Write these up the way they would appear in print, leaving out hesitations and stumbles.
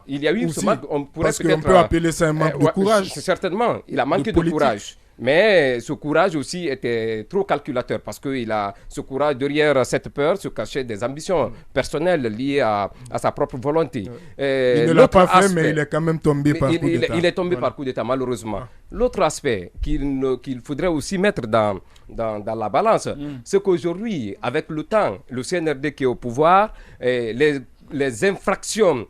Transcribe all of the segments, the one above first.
il y a eu aussi, ce manque, on pourrait parce peut-être... qu'on peut appeler ça un manque de courage. Certainement, il a manqué de courage. Mais ce courage aussi était trop calculateur parce que ce courage, derrière cette peur, se cachait des ambitions personnelles liées à sa propre volonté. Il ne l'a pas fait, mais il est quand même tombé par coup d'État. Il est tombé par coup d'État, malheureusement. L'autre aspect qu'il faudrait aussi mettre dans la balance, c'est qu'aujourd'hui, avec le temps, le CNRD qui est au pouvoir, les infractions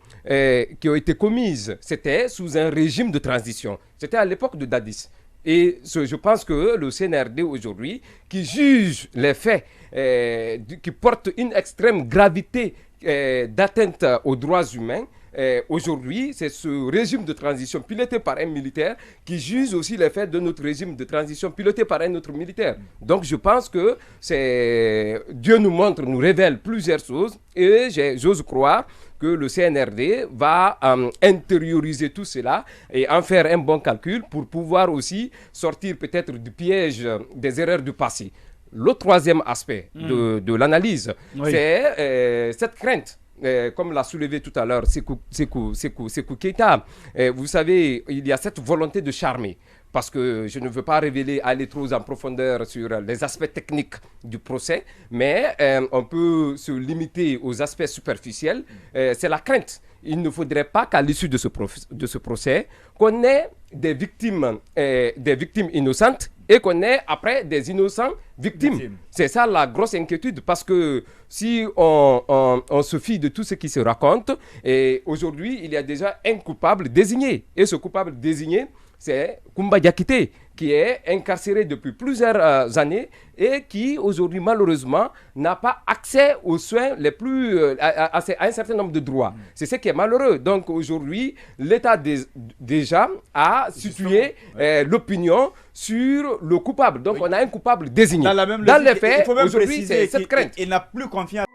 qui ont été commises, c'était sous un régime de transition. C'était à l'époque de Dadis. Et je pense que le CNRD aujourd'hui, qui juge les faits, qui porte une extrême gravité d'atteinte aux droits humains, aujourd'hui, c'est ce régime de transition piloté par un militaire qui juge aussi les faits de notre régime de transition piloté par un autre militaire. Donc je pense que Dieu nous montre, nous révèle plusieurs choses et j'ose croire que le CNRD va intérioriser tout cela et en faire un bon calcul pour pouvoir aussi sortir peut-être du piège des erreurs du passé. Le troisième aspect de l'analyse, c'est cette crainte. Comme l'a soulevé tout à l'heure Sékou Keïta, vous savez, il y a cette volonté de charmer. Parce que je ne veux pas aller trop en profondeur sur les aspects techniques du procès, mais on peut se limiter aux aspects superficiels. C'est la crainte. Il ne faudrait pas qu'à l'issue de ce procès, qu'on ait des victimes innocentes et qu'on ait après des innocents victimes. C'est ça la grosse inquiétude parce que si on se fie de tout ce qui se raconte, et aujourd'hui il y a déjà un coupable désigné. Et ce coupable désigné, c'est Koumba Diakité, qui est incarcéré depuis plusieurs années et qui aujourd'hui malheureusement n'a pas accès aux soins les plus à un certain nombre de droits. C'est ce qui est malheureux. Donc aujourd'hui, l'État déjà a situé l'opinion sur le coupable. Donc on a un coupable désigné. Dans la même logique, les faits, aujourd'hui c'est cette crainte. Il n'a plus confiance